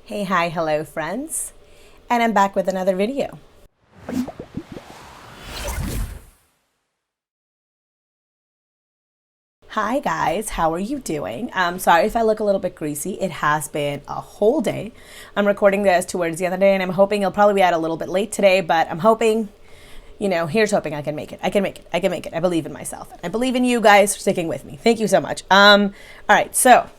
Hey, hi, hello friends, and I'm back with another video. Hi guys, how are you doing? Sorry if I look a little bit greasy. It has been a whole day. I'm recording this towards the end of the day and I'm hoping it'll probably be out a little bit late today, but I'm hoping, here's hoping I can make it. I can make it. I believe in myself. I believe in you guys for sticking with me. Thank you so much. All right, so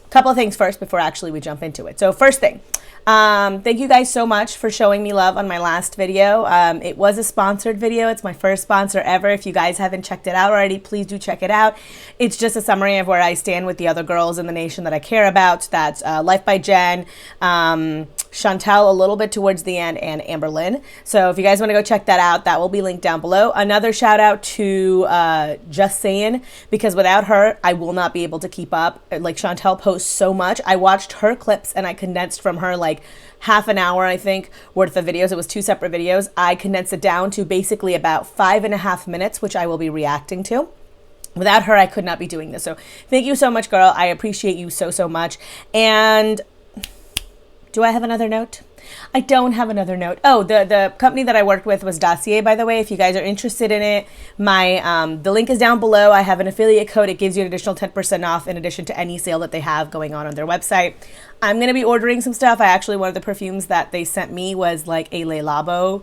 couple of things first before actually we jump into it. So first thing, thank you guys so much for showing me love on my last video. It was a sponsored video. It's my first sponsor ever. If you guys haven't checked it out already, please do check it out. It's just a summary of where I stand with the other girls in the nation that I care about. That's Life by Jen, Chantal a little bit towards the end, and Amberlynn. So if you guys want to go check that out, that will be linked down below. Another shout out to Just Saying, because without her, I will not be able to keep up. Like, Chantal posts so much. I watched her clips and I condensed from her like half an hour, I think, worth of videos. It was 2 separate videos. I condensed it down to basically about 5.5 minutes, which I will be reacting to. Without her, I could not be doing this. So thank you so much, girl. I appreciate you so, so much. And do I have another note? I don't have another note. Oh, the company that I worked with was Dossier, by the way. If you guys are interested in it, the link is down below. I have an affiliate code. It gives you an additional 10% off in addition to any sale that they have going on their website. I'm going to be ordering some stuff. One of the perfumes that they sent me was like a Le Labo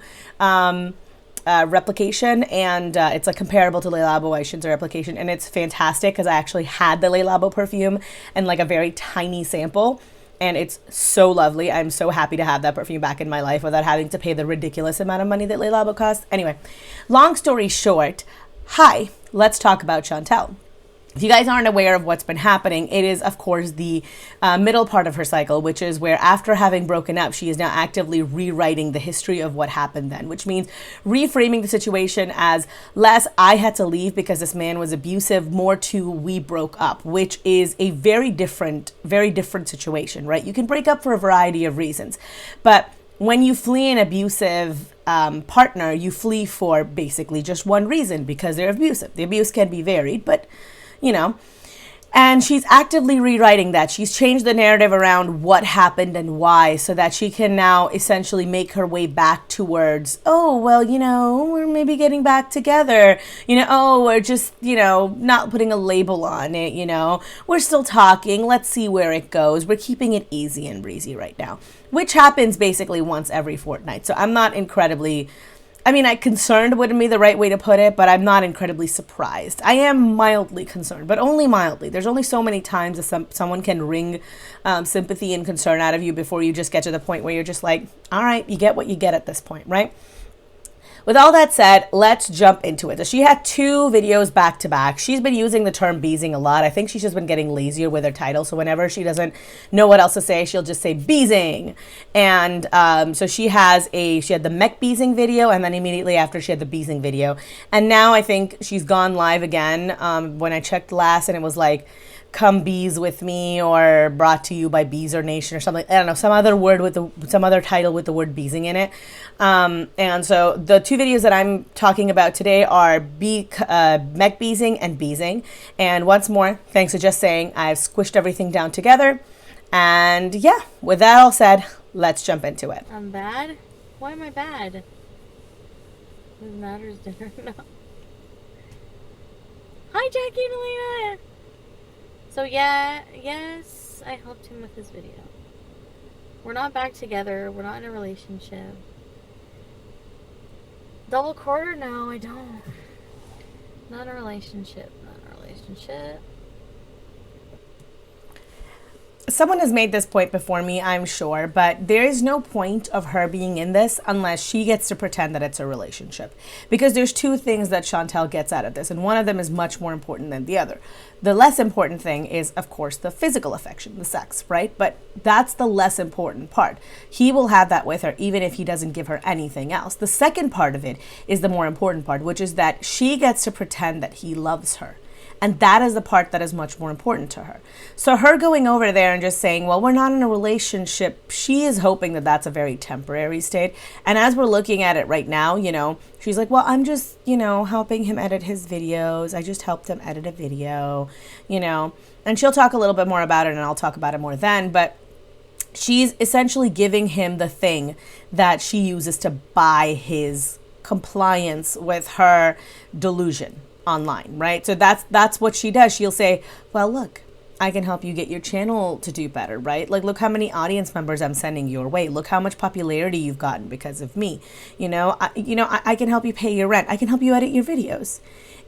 replication, and it's like comparable to Le Labo. I shouldn't say replication, and it's fantastic because I actually had the Le Labo perfume and like a very tiny sample. And it's so lovely. I'm so happy to have that perfume back in my life without having to pay the ridiculous amount of money that Le Labo costs. Anyway, long story short, hi, let's talk about Chantal. If you guys aren't aware of what's been happening, it is, of course, the middle part of her cycle, which is where after having broken up, she is now actively rewriting the history of what happened then, which means reframing the situation as less I had to leave because this man was abusive, more to we broke up, which is a very different situation, right? You can break up for a variety of reasons, but when you flee an abusive partner, you flee for basically just one reason, because they're abusive. The abuse can be varied, but and she's actively rewriting that. She's changed the narrative around what happened and why, so that she can now essentially make her way back towards, oh, well, we're maybe getting back together, we're just, not putting a label on it, we're still talking, let's see where it goes. We're keeping it easy and breezy right now, which happens basically once every fortnight. So I'm not concerned wouldn't be the right way to put it, but I'm not incredibly surprised. I am mildly concerned, but only mildly. There's only so many times that someone can wring sympathy and concern out of you before you just get to the point where you're just like, all right, you get what you get at this point, right? With all that said, let's jump into it. So she had 2 videos back to back. She's been using the term Beezing a lot. I think she's just been getting lazier with her title. So whenever she doesn't know what else to say, she'll just say Beezing. And so she had the McBeezing video, and then immediately after she had the Beezing video. And now I think she's gone live again. When I checked last, and it was like, come bees with me, or brought to you by Beezer Nation, or something. I don't know, some other title with the word Beezing in it. And so the 2 videos that I'm talking about today are McBeezing and Beezing. And once more, thanks to Just Saying, I've squished everything down together. And yeah, with that all said, let's jump into it. I'm bad? Why am I bad? What matters dinner? No. Hi, Jackie and Elena! So yes, I helped him with his video. We're not back together. We're not in a relationship. Double quarter? No, I don't. Not in a relationship. Someone has made this point before me, I'm sure, but there is no point of her being in this unless she gets to pretend that it's a relationship. Because there's 2 things that Chantal gets out of this, and one of them is much more important than the other. The less important thing is, of course, the physical affection, the sex, right? But that's the less important part. He will have that with her even if he doesn't give her anything else. The second part of it is the more important part, which is that she gets to pretend that he loves her. And that is the part that is much more important to her. So her going over there and just saying, well, we're not in a relationship, she is hoping that that's a very temporary state. And as we're looking at it right now, she's like, well, I'm just, helping him edit his videos. I just helped him edit a video, and she'll talk a little bit more about it, and I'll talk about it more then. But she's essentially giving him the thing that she uses to buy his compliance with her delusion online, right? So that's what she does. She'll say, well, look, I can help you get your channel to do better, right? Like, look how many audience members I'm sending your way. Look how much popularity you've gotten because of me. I can help you pay your rent. I can help you edit your videos.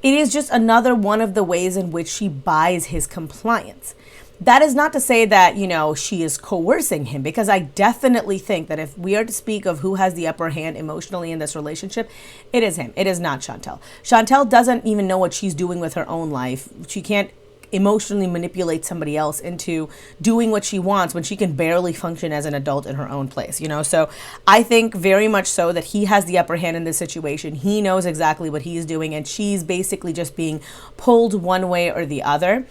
It is just another one of the ways in which she buys his compliance. That is not to say that, she is coercing him, because I definitely think that if we are to speak of who has the upper hand emotionally in this relationship, it is him. It is not Chantal. Chantal doesn't even know what she's doing with her own life. She can't emotionally manipulate somebody else into doing what she wants when she can barely function as an adult in her own place, So I think very much so that he has the upper hand in this situation. He knows exactly what he's doing, and she's basically just being pulled one way or the other.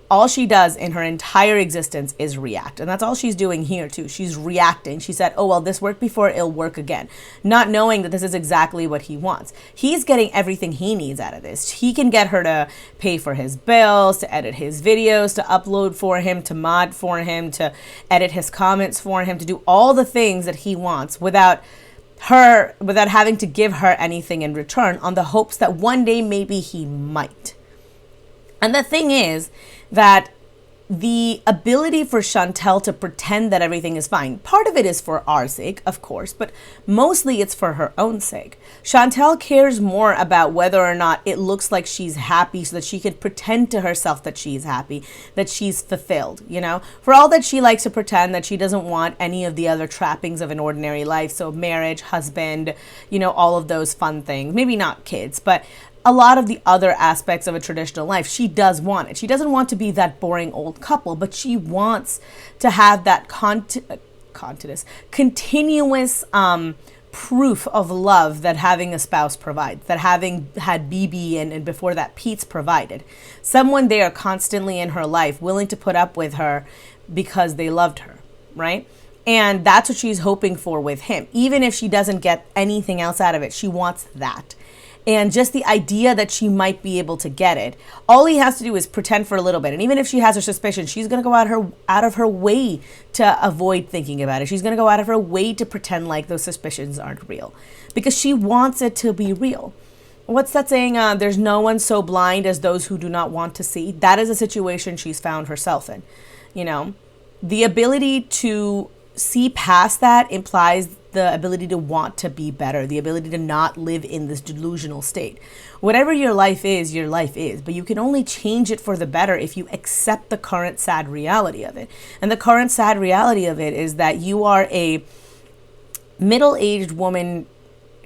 All she does in her entire existence is react. And that's all she's doing here too. She's reacting. She said, oh, well, this worked before, it'll work again. Not knowing that this is exactly what he wants. He's getting everything he needs out of this. He can get her to pay for his bills, to edit his videos, to upload for him, to mod for him, to edit his comments for him, to do all the things that he wants without having to give her anything in return, on the hopes that one day maybe he might. And the thing is that the ability for Chantal to pretend that everything is fine, part of it is for our sake, of course, but mostly it's for her own sake. Chantal cares more about whether or not it looks like she's happy, so that she can pretend to herself that she's happy, that she's fulfilled, For all that she likes to pretend that she doesn't want any of the other trappings of an ordinary life, so marriage, husband, all of those fun things. Maybe not kids, but a lot of the other aspects of a traditional life, she does want it. She doesn't want to be that boring old couple, but she wants to have that continuous proof of love that having a spouse provides, that having had BB and before that Pete's provided. Someone there constantly in her life willing to put up with her because they loved her, right? And that's what she's hoping for with him. Even if she doesn't get anything else out of it, she wants that. And just the idea that she might be able to get it, all he has to do is pretend for a little bit. And even if she has her suspicion, she's going to go out of her way to avoid thinking about it. She's going to go out of her way to pretend like those suspicions aren't real, because she wants it to be real. What's that saying? There's no one so blind as those who do not want to see. That is a situation she's found herself in. The ability to see past that implies the ability to want to be better, the ability to not live in this delusional state. Whatever your life is, but you can only change it for the better if you accept the current sad reality of it. And the current sad reality of it is that you are a middle-aged woman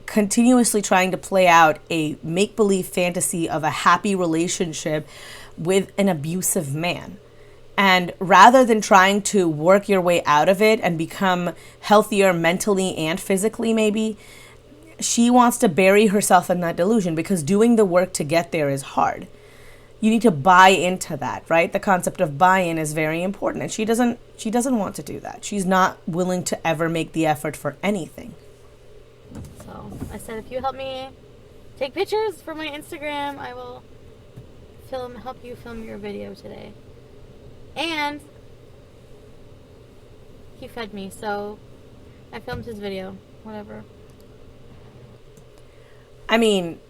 continuously trying to play out a make-believe fantasy of a happy relationship with an abusive man. And rather than trying to work your way out of it and become healthier mentally and physically, maybe, she wants to bury herself in that delusion, because doing the work to get there is hard. You need to buy into that, right? The concept of buy-in is very important. And she doesn't want to do that. She's not willing to ever make the effort for anything. So I said, if you help me take pictures for my Instagram, I will help you film your video today. And he fed me, so I filmed his video. Whatever. I mean,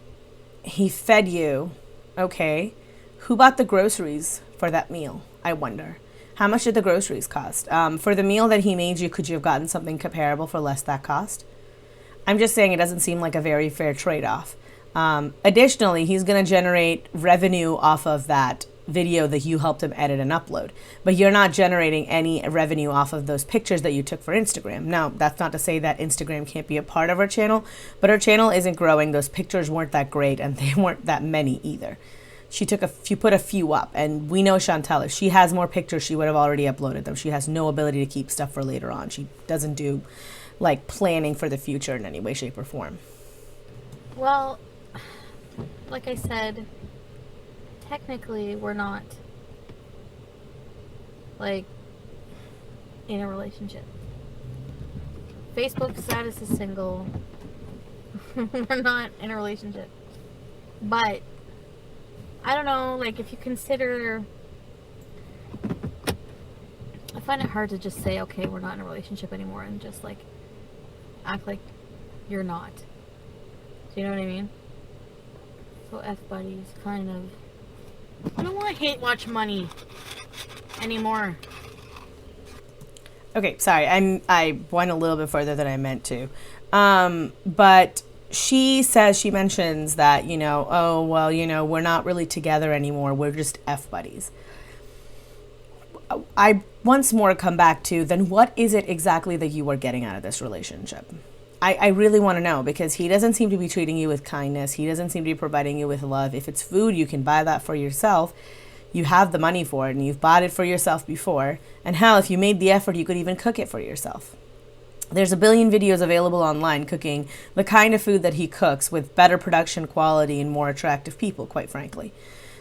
he fed you. Okay. Who bought the groceries for that meal? I wonder. How much did the groceries cost? For the meal that he made you, could you have gotten something comparable for less that cost? I'm just saying it doesn't seem like a very fair trade-off. Additionally, he's going to generate revenue off of that video that you helped him edit and upload, but you're not generating any revenue off of those pictures that you took for Instagram. Now, that's not to say that Instagram can't be a part of her channel, but her channel isn't growing. Those pictures weren't that great, and they weren't that many either. She put a few up, and we know Chantal, if she has more pictures, she would have already uploaded them. She has no ability to keep stuff for later on. She doesn't do like planning for the future in any way, shape, or form. Well, like I said, technically we're not like in a relationship. Facebook status is single. We're not in a relationship. But if you consider, if find it hard to just say, okay, we're not in a relationship anymore, and just like act like you're not. Do you know what I mean? So F buddies, kind of. I don't want to hate watch money anymore. Okay, sorry, I went a little bit further than I meant to. But she mentions that, you know, oh, well, you know, we're not really together anymore. We're just F buddies. I once more come back to, then what is it exactly that you are getting out of this relationship? I really want to know, because he doesn't seem to be treating you with kindness. He doesn't seem to be providing you with love. If it's food, you can buy that for yourself. You have the money for it, and you've bought it for yourself before. And hell, if you made the effort, you could even cook it for yourself. There's a billion videos available online cooking the kind of food that he cooks with better production quality and more attractive people, quite frankly.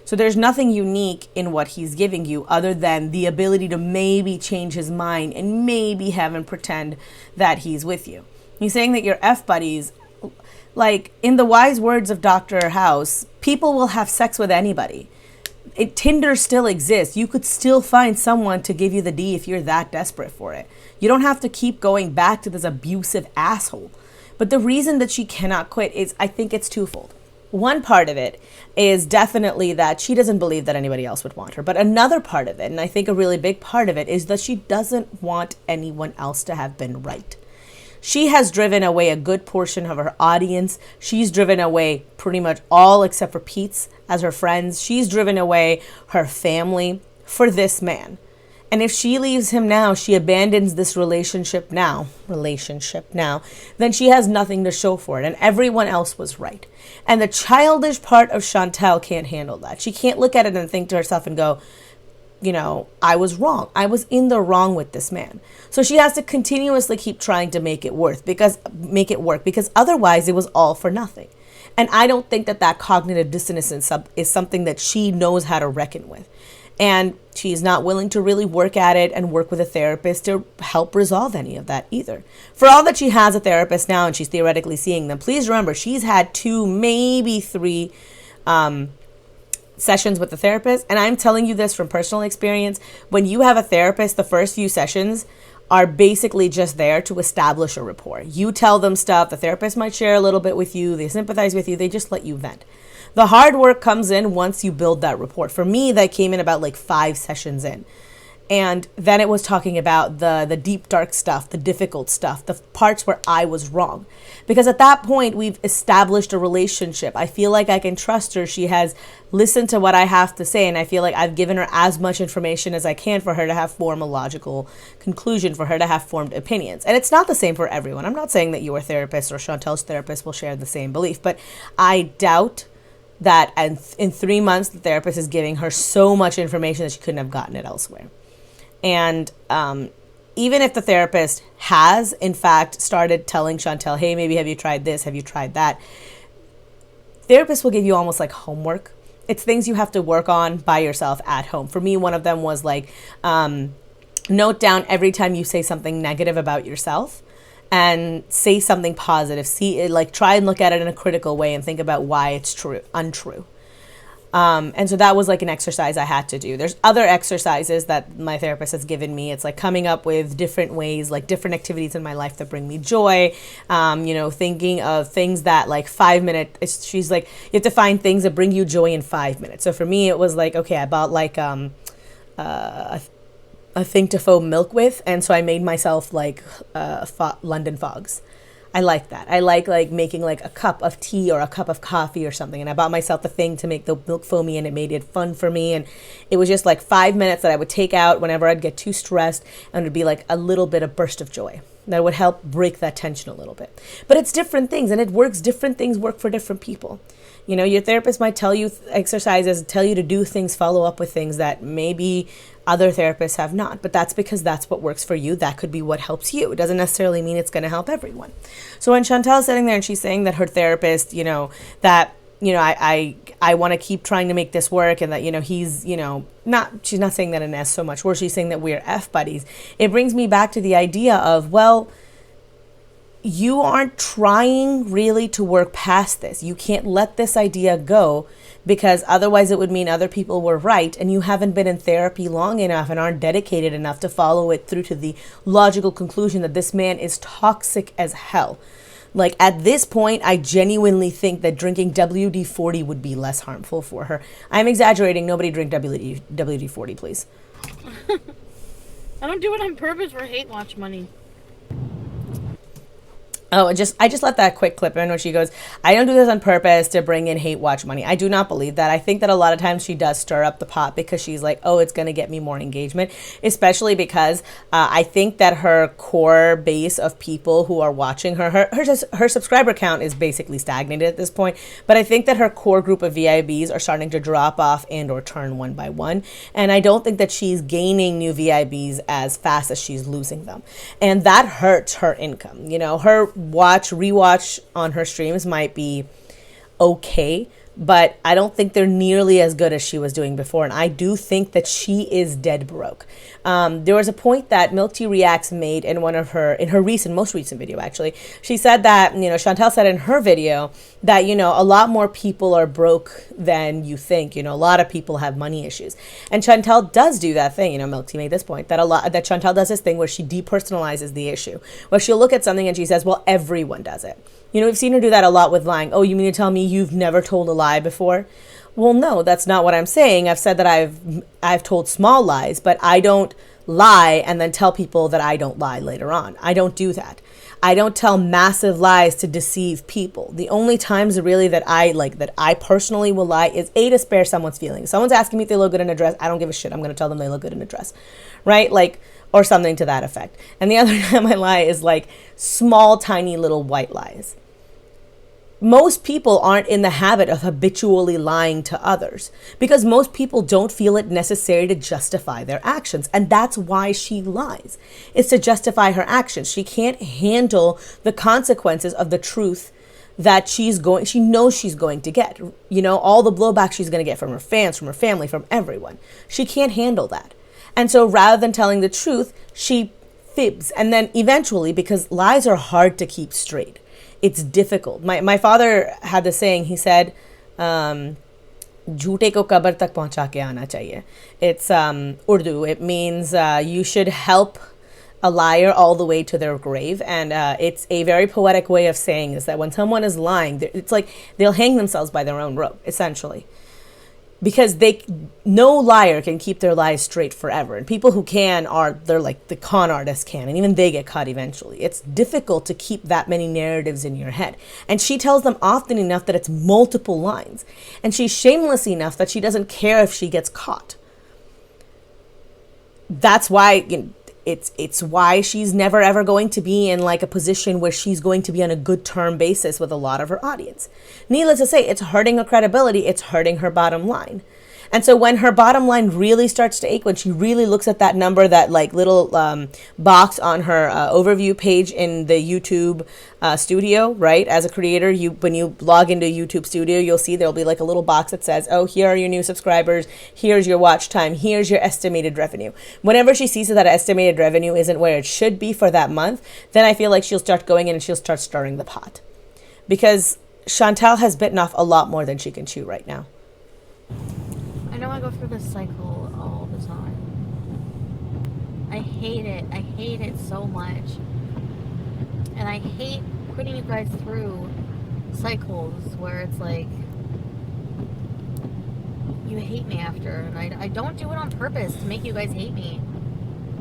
So there's nothing unique in what he's giving you other than the ability to maybe change his mind and maybe have him pretend that he's with you. He's saying that you're F buddies. Like, in the wise words of Dr. House, people will have sex with anybody. Tinder still exists. You could still find someone to give you the D if you're that desperate for it. You don't have to keep going back to this abusive asshole. But the reason that she cannot quit is, I think it's twofold. One part of it is definitely that she doesn't believe that anybody else would want her. But another part of it, and I think a really big part of it, is that she doesn't want anyone else to have been right. She has driven away a good portion of her audience. She's driven away pretty much all except for Pete's as her friends. She's driven away her family for this man. And if she leaves him now, she abandons this relationship now, then she has nothing to show for it. And everyone else was right. And the childish part of Chantal can't handle that. She can't look at it and think to herself and go, you know, I was wrong. I was in the wrong with this man. So she has to continuously keep trying to make it work because otherwise it was all for nothing. And I don't think that cognitive dissonance is something that she knows how to reckon with. And she's not willing to really work at it and work with a therapist to help resolve any of that either. For all that she has a therapist now and she's theoretically seeing them, please remember she's had 2, maybe 3 sessions with the therapist. And I'm telling you this from personal experience. When you have a therapist, the first few sessions are basically just there to establish a rapport. You tell them stuff. The therapist might share a little bit with you. They sympathize with you. They just let you vent. The hard work comes in once you build that rapport. For me, that came in about like 5 sessions in. And then it was talking about the deep, dark stuff, the difficult stuff, the parts where I was wrong. Because at that point, we've established a relationship. I feel like I can trust her. She has listened to what I have to say, and I feel like I've given her as much information as I can for her to have formed a logical conclusion, for her to have formed opinions. And it's not the same for everyone. I'm not saying that your therapist or Chantal's therapist will share the same belief, but I doubt that in 3 months, the therapist is giving her so much information that she couldn't have gotten it elsewhere. And even if the therapist has, in fact, started telling Chantal, hey, maybe have you tried this? Have you tried that? Therapists will give you almost like homework. It's things you have to work on by yourself at home. For me, one of them was like, note down every time you say something negative about yourself and say something positive. Try and look at it in a critical way and think about why it's untrue. And so that was like an exercise I had to do. There's other exercises that my therapist has given me. It's like coming up with different ways, like different activities in my life that bring me joy. Thinking of things that like 5 minutes, she's like, you have to find things that bring you joy in 5 minutes. So for me, it was like, okay, I bought like, a thing to foam milk with. And so I made myself like, London fogs. I like that. I like making like a cup of tea or a cup of coffee or something. And I bought myself the thing to make the milk foamy, and it made it fun for me. And it was just like 5 minutes that I would take out whenever I'd get too stressed, and it would be like a little bit of burst of joy that would help break that tension a little bit. But it's different things, and it works. Different things work for different people. You know, your therapist might tell you exercises, tell you to do things, follow up with things that maybe other therapists have not, but that's because that's what works for you. That could be what helps you. It doesn't necessarily mean it's going to help everyone. So when Chantal's sitting there and she's saying that her therapist, I want to keep trying to make this work, and that, he's, she's not saying that in S so much, where she's saying that we're F buddies. It brings me back to the idea of, well, you aren't trying really to work past this. You can't let this idea go, because otherwise it would mean other people were right and you haven't been in therapy long enough and aren't dedicated enough to follow it through to the logical conclusion that this man is toxic as hell. Like, at this point, I genuinely think that drinking WD-40 would be less harmful for her. I'm exaggerating. Nobody drink WD-40, please. I don't do it on purpose for hate watch money. Oh, I just let that quick clip in where she goes, I don't do this on purpose to bring in hate watch money. I do not believe that. I think that a lot of times she does stir up the pot because she's like, oh, it's going to get me more engagement, especially because I think that her core base of people who are watching her subscriber count is basically stagnated at this point. But I think that her core group of VIBs are starting to drop off and or turn one by one. And I don't think that she's gaining new VIBs as fast as she's losing them. And that hurts her income. You know, her rewatch on her streams might be okay, but I don't think they're nearly as good as she was doing before. And I do think that she is dead broke. There was a point that Milk Tea Reacts made in her most recent video, actually. She said that, Chantal said in her video that, a lot more people are broke than you think. A lot of people have money issues. And Chantal does do that thing. Milk Tea made this point that Chantal does this thing where she depersonalizes the issue, where she'll look at something and she says, well, everyone does it. We've seen her do that a lot with lying. Oh, you mean to tell me you've never told a lie before? Well, no, that's not what I'm saying. I've said that I've told small lies, but I don't lie and then tell people that I don't lie later on. I don't do that. I don't tell massive lies to deceive people. The only times really that I personally will lie is to spare someone's feelings. Someone's asking me if they look good in a dress. I don't give a shit. I'm going to tell them they look good in a dress, right? Or something to that effect. And the other time I lie is small, tiny little white lies. Most people aren't in the habit of habitually lying to others because most people don't feel it necessary to justify their actions. And that's why she lies. It's to justify her actions. She can't handle the consequences of the truth that she knows she's going to get. All the blowback she's going to get from her fans, from her family, from everyone. She can't handle that. And so rather than telling the truth, she fibs. And then eventually, because lies are hard to keep straight, it's difficult. My father had the saying, he said, "Jhoote ko kabar tak pahuncha ke aana chahiye." It's Urdu. It means you should help a liar all the way to their grave. And it's a very poetic way of saying is that when someone is lying, it's like they'll hang themselves by their own rope, essentially. Because no liar can keep their lies straight forever. And people who they're like the con artists can, and even they get caught eventually. It's difficult to keep that many narratives in your head. And she tells them often enough that it's multiple lines. And she's shameless enough that she doesn't care if she gets caught. That's why it's why she's never ever going to be in a position where she's going to be on a good term basis with a lot of her audience. Needless to say, it's hurting her credibility, it's hurting her bottom line. And so when her bottom line really starts to ache, when she really looks at that number, that little box on her overview page in the YouTube studio, right? As a creator, when you log into YouTube Studio, you'll see there'll be a little box that says, oh, here are your new subscribers. Here's your watch time. Here's your estimated revenue. Whenever she sees that estimated revenue isn't where it should be for that month, then I feel like she'll start going in and she'll start stirring the pot. Because Chantal has bitten off a lot more than she can chew right now. I know I go through this cycle all the time. I hate it. I hate it so much. And I hate putting you guys through cycles where it's you hate me after. And I don't do it on purpose to make you guys hate me.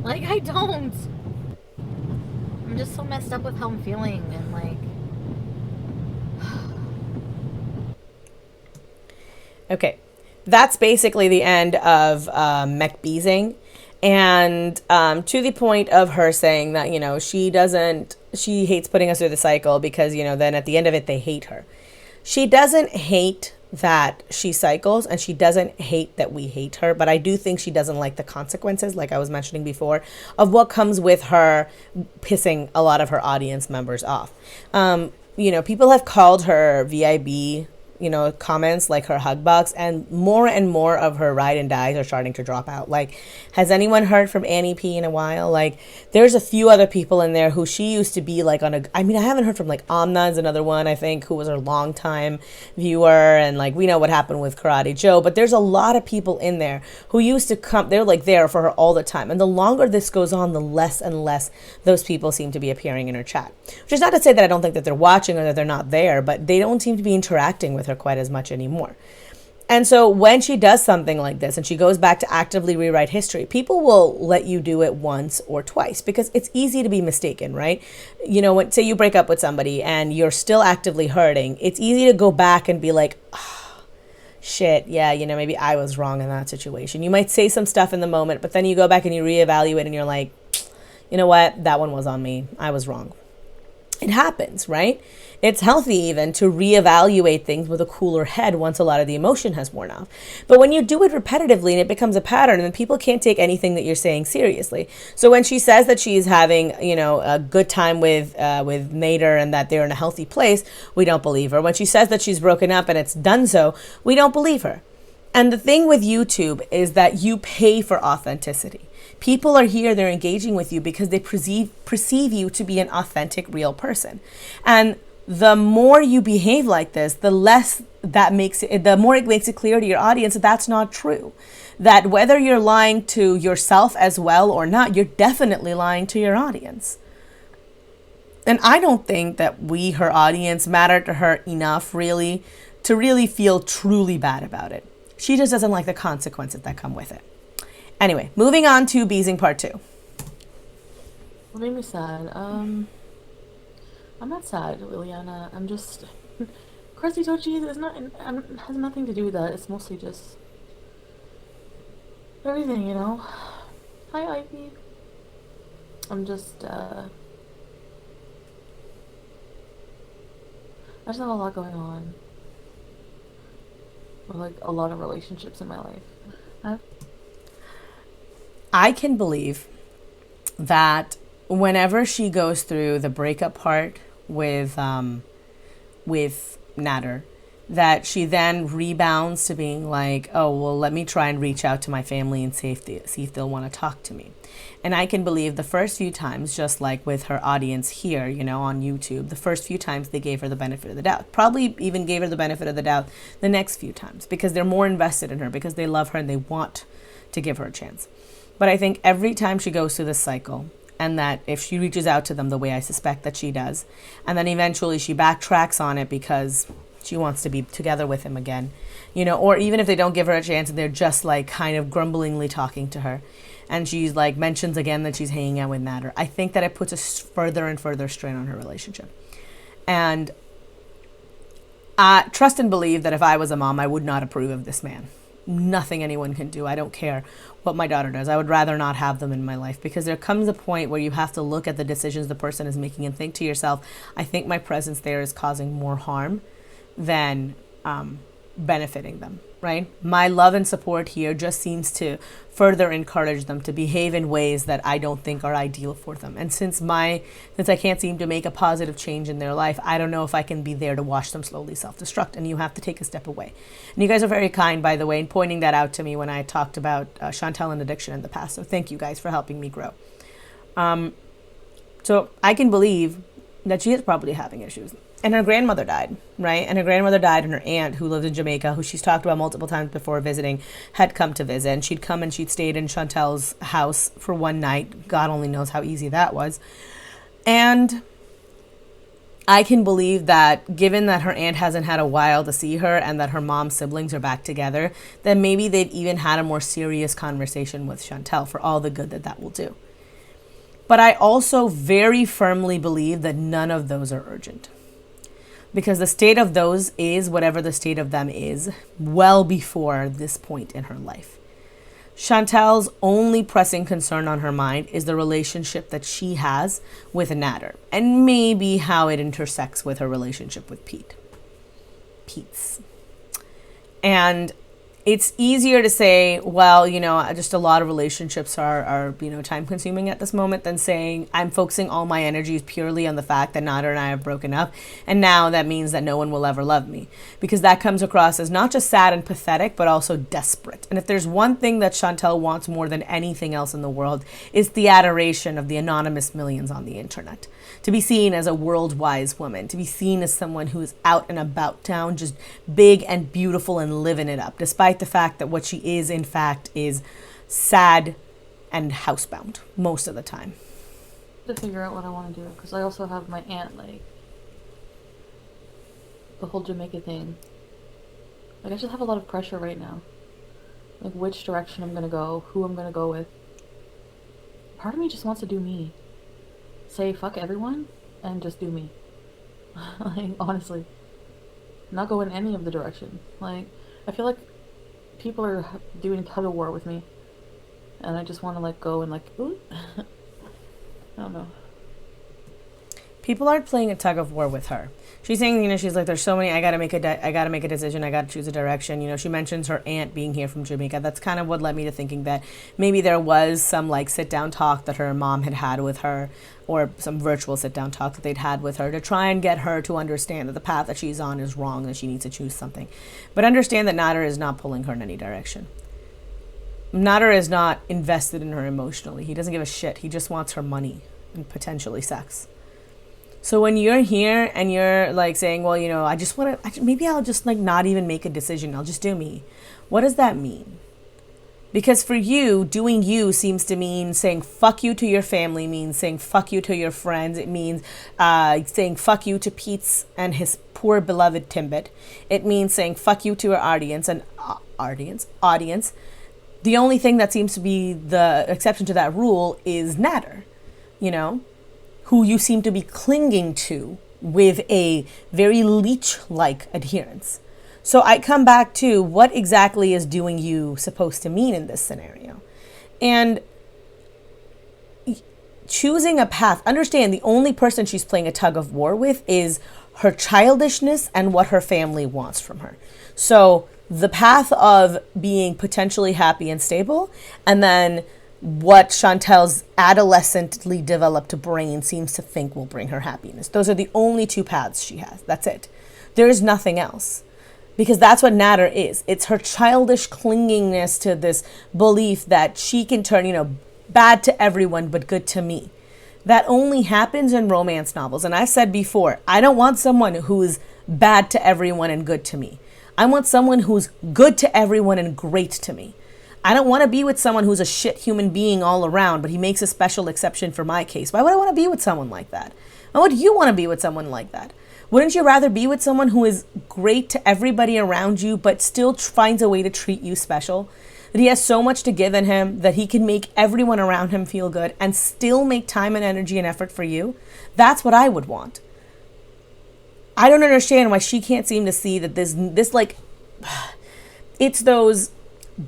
I don't. I'm just so messed up with how I'm feeling and Okay. That's basically the end of McBeezing, and to the point of her saying that, she hates putting us through the cycle because, then at the end of it, they hate her. She doesn't hate that she cycles, and she doesn't hate that we hate her, but I do think she doesn't like the consequences, like I was mentioning before, of what comes with her pissing a lot of her audience members off. People have called her VIB comments like her hug box, and more of her ride and dies are starting to drop out. Like, has anyone heard from Annie P in a while? Like, there's a few other people in there who she used to be like I haven't heard from, like, Amna's another one, I think, who was her longtime viewer, and like we know what happened with Karate Joe, but there's a lot of people in there who used to come, they're like there for her all the time, and the longer this goes on, the less and less those people seem to be appearing in her chat. Which is not to say that I don't think that they're watching or that they're not there, but they don't seem to be interacting with her quite as much anymore. And so when she does something like this and she goes back to actively rewrite history, people will let you do it once or twice because it's easy to be mistaken, right? When, say you break up with somebody and you're still actively hurting, it's easy to go back and be like, oh, shit, yeah, maybe I was wrong in that situation. You might say some stuff in the moment, but then you go back and you reevaluate and you're like, you know what? That one was on me. I was wrong. It happens, right? It's healthy even to reevaluate things with a cooler head once a lot of the emotion has worn off. But when you do it repetitively and it becomes a pattern, then people can't take anything that you're saying seriously. So when she says that she's having, a good time with Nader and that they're in a healthy place, we don't believe her. When she says that she's broken up and it's done so, we don't believe her. And the thing with YouTube is that you pay for authenticity. People are here, they're engaging with you because they perceive you to be an authentic, real person. And the more you behave like this, the more it makes it clear to your audience that that's not true. That whether you're lying to yourself as well or not, you're definitely lying to your audience. And I don't think that we, her audience, matter to her enough really to really feel truly bad about it. She just doesn't like the consequences that come with it. Anyway, moving on to Beezing Part 2. What made me sad? I'm not sad, Liliana. I'm just... Crusty Tochi has nothing to do with that. It's mostly just... everything, Hi, Ivy. I'm just, I just have a lot going on. With, like, a lot of relationships in my life. I can believe that whenever she goes through the breakup part with Nader, that she then rebounds to being like, oh, well, let me try and reach out to my family and see if they'll want to talk to me. And I can believe the first few times, just like with her audience here, on YouTube, the first few times they gave her the benefit of the doubt. Probably even gave her the benefit of the doubt the next few times because they're more invested in her, because they love her and they want to give her a chance. But I think every time she goes through this cycle, and that if she reaches out to them the way I suspect that she does, and then eventually she backtracks on it because she wants to be together with him again, or even if they don't give her a chance and they're just like kind of grumblingly talking to her, and she's like mentions again that she's hanging out with Nader, I think that it puts a further and further strain on her relationship. And I trust and believe that if I was a mom, I would not approve of this man. Nothing anyone can do. I don't care what my daughter does. I would rather not have them in my life, because there comes a point where you have to look at the decisions the person is making and think to yourself, I think my presence there is causing more harm than benefiting them, right? My love and support here just seems to further encourage them to behave in ways that I don't think are ideal for them. And since I can't seem to make a positive change in their life, I don't know if I can be there to watch them slowly self-destruct, and you have to take a step away. And you guys are very kind, by the way, in pointing that out to me when I talked about Chantal and addiction in the past. So thank you guys for helping me grow. So I can believe that she is probably having issues. And her grandmother died, right? And her grandmother died, and her aunt, who lived in Jamaica, who she's talked about multiple times before visiting, had come to visit. And she'd come and she'd stayed in Chantal's house for one night. God only knows how easy that was. And I can believe that, given that her aunt hasn't had a while to see her and that her mom's siblings are back together, then maybe they've even had a more serious conversation with Chantal for all the good that that will do. But I also very firmly believe that none of those are urgent. Because the state of those is whatever the state of them is well before this point in her life. Chantal's only pressing concern on her mind is the relationship that she has with Nader, and maybe how it intersects with her relationship with Pete's. And it's easier to say, well, just a lot of relationships are time consuming at this moment than saying I'm focusing all my energies purely on the fact that Nada and I have broken up. And now that means that no one will ever love me, because that comes across as not just sad and pathetic, but also desperate. And if there's one thing that Chantal wants more than anything else in the world, is the adoration of the anonymous millions on the internet. To be seen as a world-wise woman, to be seen as someone who's out and about town, just big and beautiful and living it up, despite the fact that what she is, in fact, is sad and housebound most of the time. To figure out what I want to do, because I also have my aunt, like, the whole Jamaica thing. Like, I just have a lot of pressure right now. Like, which direction I'm gonna go, who I'm gonna go with. Part of me just wants to do me. Say fuck everyone and just do me. Like, honestly. Not go in any of the direction. Like, I feel like people are doing tug of war with me. And I just want to, like, go and, like, ooh. I don't know. People aren't playing a tug of war with her. She's saying, she's like, there's so many, I gotta make a decision, I gotta choose a direction. She mentions her aunt being here from Jamaica. That's kind of what led me to thinking that maybe there was some, like, sit-down talk that her mom had with her, or some virtual sit-down talk that they'd had with her to try and get her to understand that the path that she's on is wrong and she needs to choose something. But understand that Nader is not pulling her in any direction. Nader is not invested in her emotionally. He doesn't give a shit. He just wants her money and potentially sex. So when you're here and you're like saying, well, I just want to, maybe I'll just like not even make a decision. I'll just do me. What does that mean? Because for you, doing you seems to mean saying fuck you to your family, means saying fuck you to your friends. It means saying fuck you to Pete's and his poor beloved Tinted. It means saying fuck you to your audience and audience. The only thing that seems to be the exception to that rule is Nader, who you seem to be clinging to with a very leech-like adherence. So I come back to what exactly is doing you supposed to mean in this scenario? And choosing a path, understand the only person she's playing a tug of war with is her childishness and what her family wants from her. So the path of being potentially happy and stable, and then what Chantal's adolescently developed brain seems to think will bring her happiness. Those are the only two paths she has. That's it. There is nothing else. Because that's what Nader is. It's her childish clingingness to this belief that she can turn, bad to everyone but good to me. That only happens in romance novels. And I said before, I don't want someone who's bad to everyone and good to me. I want someone who's good to everyone and great to me. I don't want to be with someone who's a shit human being all around, but he makes a special exception for my case. Why would I want to be with someone like that? Why would you want to be with someone like that? Wouldn't you rather be with someone who is great to everybody around you, but still finds a way to treat you special? That he has so much to give in him that he can make everyone around him feel good and still make time and energy and effort for you? That's what I would want. I don't understand why she can't seem to see that this like, it's those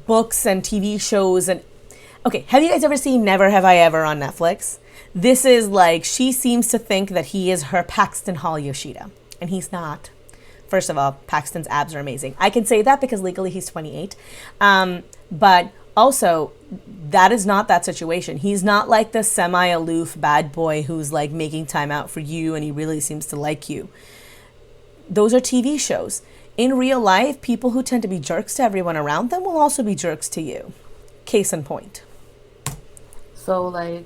books and TV shows and okay, have you guys ever seen Never Have I Ever on Netflix? This is like, she seems to think that he is her Paxton Hall Yoshida, and he's not. First of all, Paxton's abs are amazing. I can say that because legally he's 28. But also, that is not that situation. He's not like the semi-aloof bad boy who's like making time out for you and he really seems to like you. Those are TV shows. In real life, people who tend to be jerks to everyone around them will also be jerks to you. Case in point. So, like,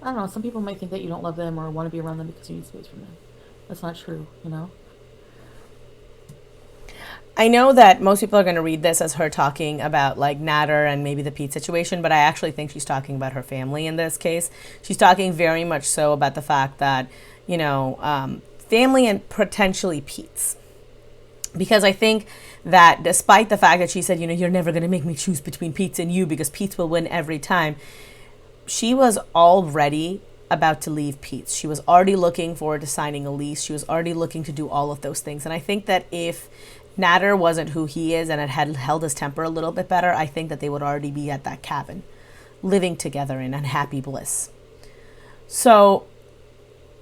I don't know, some people might think that you don't love them or want to be around them because you need space from them. That's not true, I know that most people are going to read this as her talking about like Nader and maybe the Pete situation, but I actually think she's talking about her family in this case. She's talking very much so about the fact that, family and potentially Pete's. Because I think that despite the fact that she said, you're never going to make me choose between Pete's and you because Pete's will win every time, she was already about to leave Pete's. She was already looking forward to signing a lease. She was already looking to do all of those things. And I think that if Nader wasn't who he is and had held his temper a little bit better, I think that they would already be at that cabin, living together in unhappy bliss. So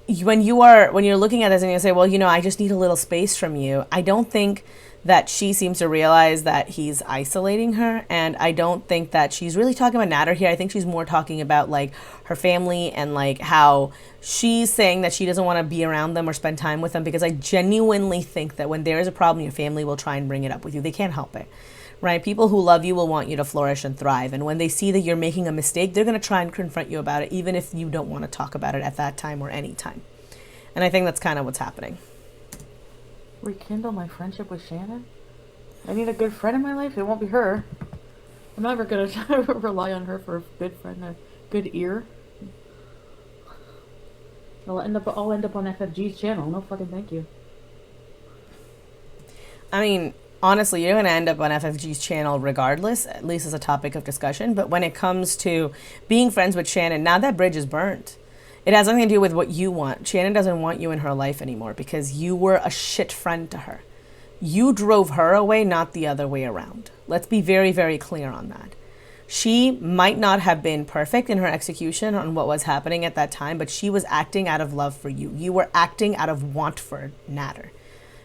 when you're looking at this and you say, well, I just need a little space from you, I don't think that she seems to realize that he's isolating her. And I don't think that she's really talking about Natter here. I think she's more talking about like her family and like how she's saying that she doesn't want to be around them or spend time with them, because I genuinely think that when there is a problem, your family will try and bring it up with you. They can't help it, right? People who love you will want you to flourish and thrive. And when they see that you're making a mistake, they're going to try and confront you about it, even if you don't want to talk about it at that time or any time. And I think that's kind of what's happening. Rekindle my friendship with Shannon? I need a good friend in my life. It won't be her. I'm never going to rely on her for a good friend, a good ear. I'll end up on FFG's channel. No fucking thank you. I mean, honestly, you're going to end up on FFG's channel regardless, at least as a topic of discussion. But when it comes to being friends with Shannon, now that bridge is burnt. It has nothing to do with what you want. Shannon doesn't want you in her life anymore because you were a shit friend to her. You drove her away, not the other way around. Let's be very, very clear on that. She might not have been perfect in her execution on what was happening at that time, but she was acting out of love for you. You were acting out of want for Natter,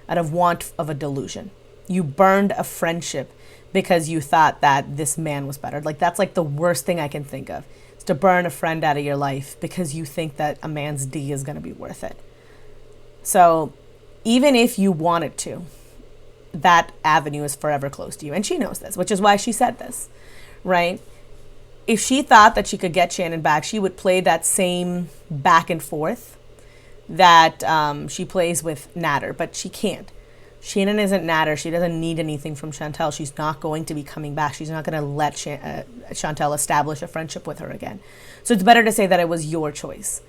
out of want of a delusion. You burned a friendship because you thought that this man was better. Like, that's like the worst thing I can think of. To burn a friend out of your life because you think that a man's D is going to be worth it. So even if you wanted to, that avenue is forever closed to you. And she knows this, which is why she said this, right? If she thought that she could get Shannon back, she would play that same back and forth that she plays with Natter, but she can't. Shannon isn't Natter. She doesn't need anything from Chantal. She's not going to be coming back. She's not going to let Chantal establish a friendship with her again. So it's better to say that it was your choice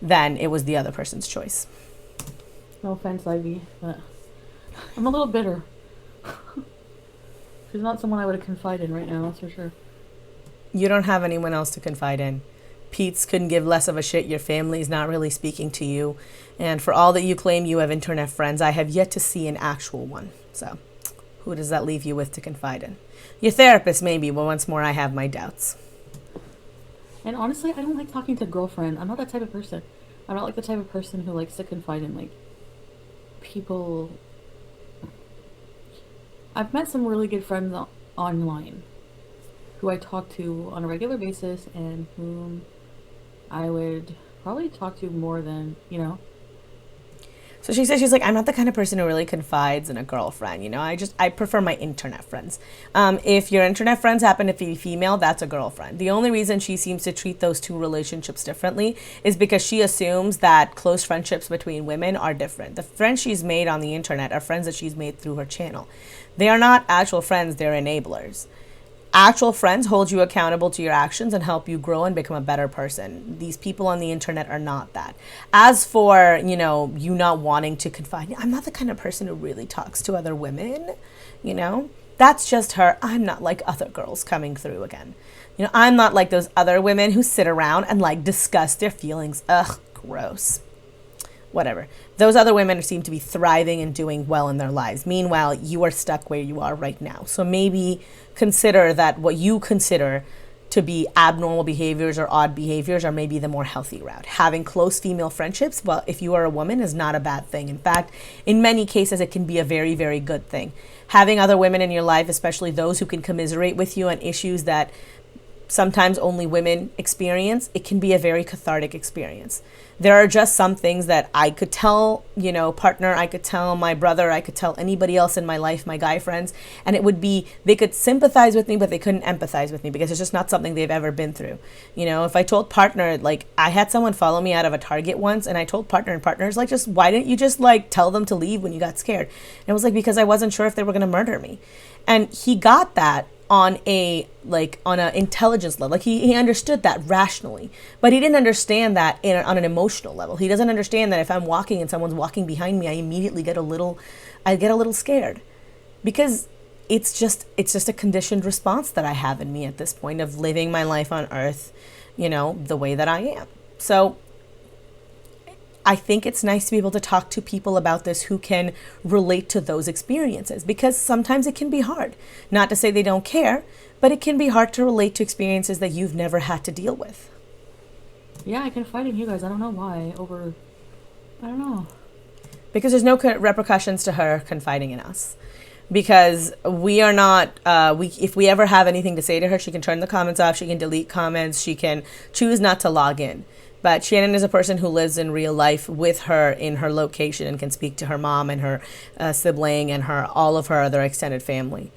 than it was the other person's choice. No offense, Ivy, but I'm a little bitter. She's not someone I would have confided in right now, that's for sure. You don't have anyone else to confide in. Pete's couldn't give less of a shit. Your family's not really speaking to you. And for all that you claim you have internet friends, I have yet to see an actual one. So who does that leave you with to confide in? Your therapist, maybe, but once more, I have my doubts. And honestly, I don't like talking to girlfriend. I'm not that type of person. I'm not like the type of person who likes to confide in, like, people. I've met some really good friends online who I talk to on a regular basis and whom I would probably talk to more than, you know. So she says, she's like, I'm not the kind of person who really confides in a girlfriend, you know. I prefer my internet friends. If your internet friends happen to be female, that's a girlfriend. The only reason she seems to treat those two relationships differently is because she assumes that close friendships between women are different. The friends she's made on the internet are friends that she's made through her channel. They are not actual friends, they're enablers. Actual friends hold you accountable to your actions and help you grow and become a better person. These people on the internet are not that. As for, you know, you not wanting to confide, I'm not the kind of person who really talks to other women, you know. That's just her. I'm not like other girls coming through again. You know, I'm not like those other women who sit around and like discuss their feelings. Ugh, gross. Whatever. Those other women seem to be thriving and doing well in their lives. Meanwhile, you are stuck where you are right now. So maybe consider that what you consider to be abnormal behaviors or odd behaviors are maybe the more healthy route. Having close female friendships, well, if you are a woman, is not a bad thing. In fact, in many cases, it can be a very, very good thing. Having other women in your life, especially those who can commiserate with you on issues that sometimes only women experience, it can be a very cathartic experience. There are just some things that I could tell, you know, partner, I could tell my brother, I could tell anybody else in my life, my guy friends, and it would be, they could sympathize with me, but they couldn't empathize with me because it's just not something they've ever been through. You know, if I told partner, like, I had someone follow me out of a Target once, and I told partner, and partner's like, just, why didn't you just, like, tell them to leave when you got scared? And it was like, because I wasn't sure if they were going to murder me. And he got that on a intelligence level. Like he understood that rationally, but he didn't understand that on an emotional level. He doesn't understand that if I'm walking and someone's walking behind me, I immediately get a little scared because it's just a conditioned response that I have in me at this point of living my life on earth, you know, the way that I am. So I think it's nice to be able to talk to people about this who can relate to those experiences because sometimes it can be hard. Not to say they don't care, but it can be hard to relate to experiences that you've never had to deal with. Yeah, I confide in you guys. I don't know why. I don't know. Because there's no repercussions to her confiding in us. because we are not, if we ever have anything to say to her, she can turn the comments off, she can delete comments, she can choose not to log in. But Shannon is a person who lives in real life with her in her location and can speak to her mom and her sibling and all of her other extended family.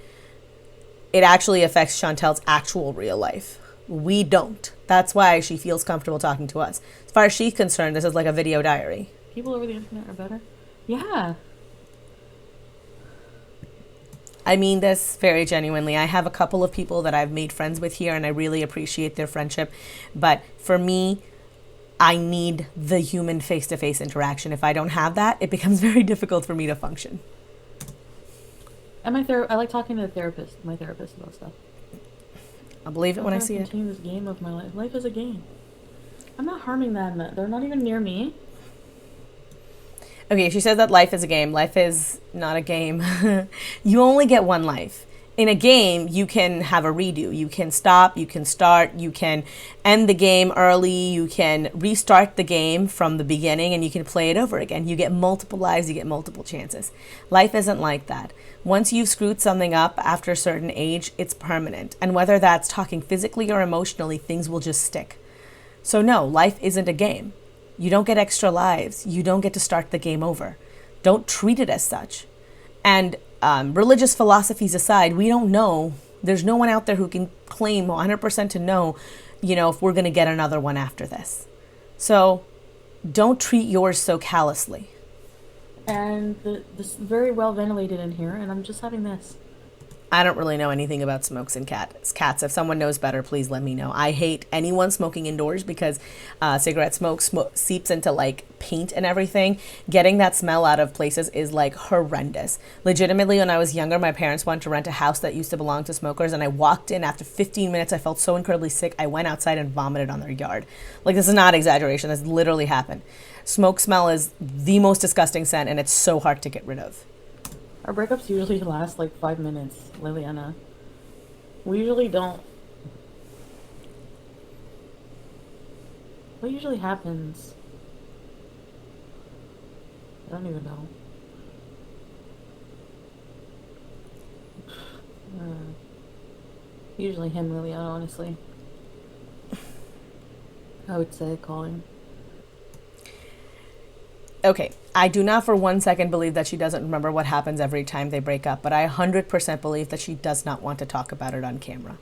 It actually affects Chantal's actual real life. We don't. That's why she feels comfortable talking to us. As far as she's concerned, this is like a video diary. People over the internet are better. Yeah. I mean this very genuinely. I have a couple of people that I've made friends with here, and I really appreciate their friendship. But for me, I need the human face-to-face interaction. If I don't have that, it becomes very difficult for me to function. And I like talking to my therapist about stuff. I'll believe it when I see it. Continue this game of my life. Life is a game. I'm not harming them. They're not even near me. Okay, she says that life is a game. Life is not a game. You only get one life. In a game, you can have a redo. You can stop, you can start, you can end the game early, you can restart the game from the beginning, and you can play it over again. You get multiple lives, you get multiple chances. Life isn't like that. Once you've screwed something up after a certain age, it's permanent. And whether that's talking physically or emotionally, things will just stick. So no, life isn't a game. You don't get extra lives. You don't get to start the game over. Don't treat it as such. And religious philosophies aside, we don't know. There's no one out there who can claim 100% to know, if we're going to get another one after this. So don't treat yours so callously. And this is very well ventilated in here, and I'm just having this. I don't really know anything about smokes and cats. If someone knows better, please let me know. I hate anyone smoking indoors because cigarette smoke seeps into like paint and everything. Getting that smell out of places is like horrendous. Legitimately, when I was younger, my parents wanted to rent a house that used to belong to smokers, and I walked in after 15 minutes. I felt so incredibly sick. I went outside and vomited on their yard. Like, this is not exaggeration. This literally happened. Smoke smell is the most disgusting scent, and it's so hard to get rid of. Our breakups usually last like 5 minutes, Liliana. We usually don't. What usually happens? I don't even know. Usually him, Liliana, honestly. I would say calling. Okay, I do not for 1 second believe that she doesn't remember what happens every time they break up, but I 100% believe that she does not want to talk about it on camera.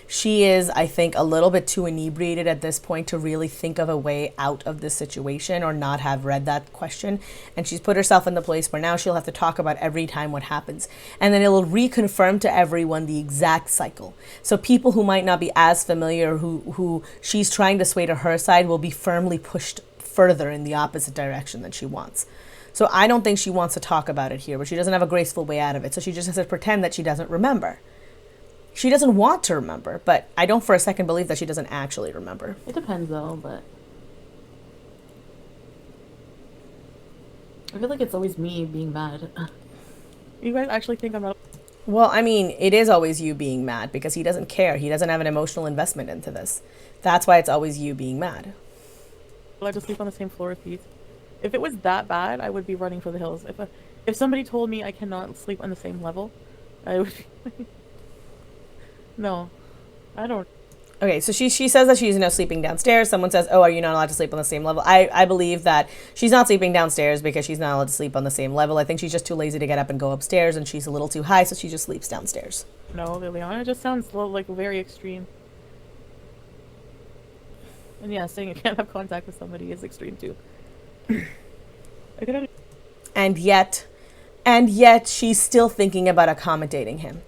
She is, I think, a little bit too inebriated at this point to really think of a way out of this situation or not have read that question. And she's put herself in the place where now she'll have to talk about every time what happens. And then it'll reconfirm to everyone the exact cycle. So people who might not be as familiar, who she's trying to sway to her side, will be firmly pushed further in the opposite direction than she wants. So I don't think she wants to talk about it here, but she doesn't have a graceful way out of it. So she just has to pretend that she doesn't remember. She doesn't want to remember, but I don't for a second believe that she doesn't actually remember. It depends though, but I feel like it's always me being mad. You guys actually think I'm not? Well, I mean, it is always you being mad because he doesn't care. He doesn't have an emotional investment into this. That's why it's always you being mad. I just sleep on the same floor with Pete. If it was that bad, I would be running for the hills. If somebody told me I cannot sleep on the same level, I would be no, I don't. Okay, so she says that she's sleeping downstairs. Someone says, oh, are you not allowed to sleep on the same level? I believe that she's not sleeping downstairs because she's not allowed to sleep on the same level. I think she's just too lazy to get up and go upstairs, and she's a little too high, so she just sleeps downstairs. No, Liliana, it just sounds like very extreme. And yeah, saying you can't have contact with somebody is extreme too. And yet she's still thinking about accommodating him.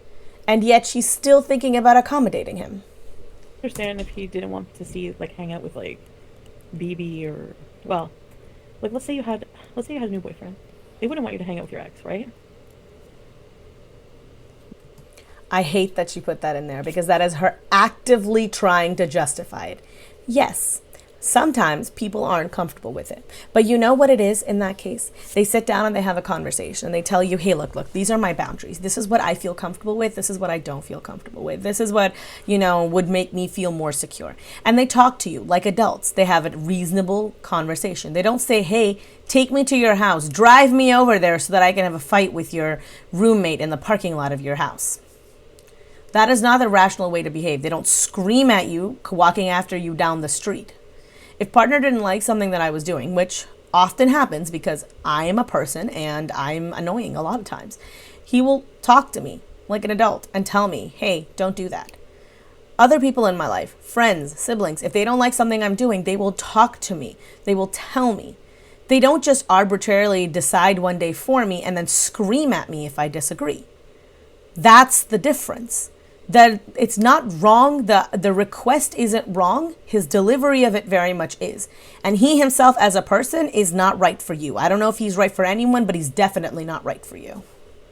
And yet she's still thinking about accommodating him. I understand if he didn't want to see, hang out with, BB or, well, let's say you had a new boyfriend. They wouldn't want you to hang out with your ex, right? I hate that she put that in there because that is her actively trying to justify it. Yes, Sometimes people aren't comfortable with it. But you know what it is in that case? They sit down and they have a conversation. They tell you, hey, look, these are my boundaries. This is what I feel comfortable with. This is what I don't feel comfortable with. This is what, would make me feel more secure. And they talk to you like adults. They have a reasonable conversation. They don't say, hey, take me to your house. Drive me over there so that I can have a fight with your roommate in the parking lot of your house. That is not the rational way to behave. They don't scream at you walking after you down the street. If partner didn't like something that I was doing, which often happens because I am a person and I'm annoying a lot of times, he will talk to me like an adult and tell me, hey, don't do that. Other people in my life, friends, siblings, if they don't like something I'm doing, they will talk to me. They will tell me. They don't just arbitrarily decide one day for me and then scream at me if I disagree. That's the difference. That it's not wrong. The request isn't wrong. His delivery of it very much is. And he himself as a person is not right for you. I don't know if he's right for anyone, but he's definitely not right for you.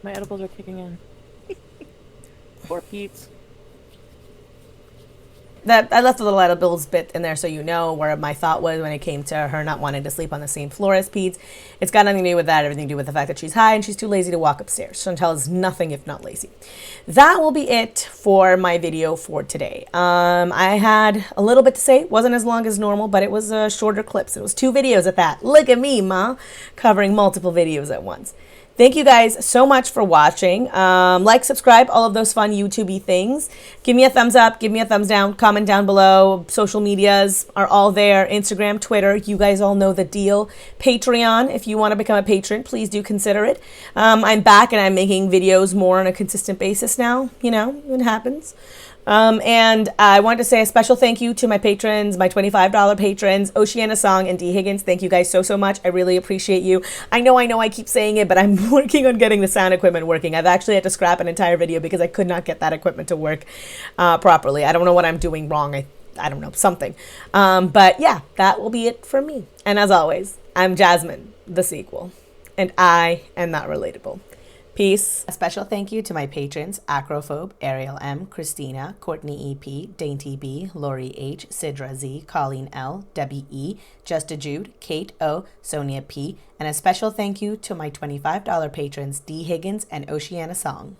My edibles are kicking in. Poor Pete. That I left a little edibles bit in there so you know where my thought was when it came to her not wanting to sleep on the same floor as Pete. It's got nothing to do with that, everything to do with the fact that she's high and she's too lazy to walk upstairs. Chantal is nothing if not lazy. That will be it for my video for today. I had a little bit to say. It wasn't as long as normal, but it was shorter clips. It was 2 videos at that. Look at me, ma, covering multiple videos at once. Thank you guys so much for watching. Like, subscribe, all of those fun YouTube-y things. Give me a thumbs up, give me a thumbs down, comment down below. Social medias are all there. Instagram, Twitter, you guys all know the deal. Patreon, if you want to become a patron, please do consider it. I'm back and I'm making videos more on a consistent basis now. It happens. And I wanted to say a special thank you to my patrons, my $25 patrons, Oceana Song and D. Higgins. Thank you guys so much. I really appreciate you. I know I keep saying it, but I'm working on getting the sound equipment working. I've actually had to scrap an entire video because I could not get that equipment to work properly. I don't know what I'm doing wrong. I don't know, something. But yeah, that will be it for me. And as always, I'm Jasmine, the sequel, and I am not relatable. Peace. A special thank you to my patrons, Acrophobe, Ariel M, Christina, Courtney EP, Dainty B, Lori H, Sidra Z, Colleen L, Debbie E, Just a Jude, Kate O, Sonia P, and a special thank you to my $25 patrons, D. Higgins and Oceana Song.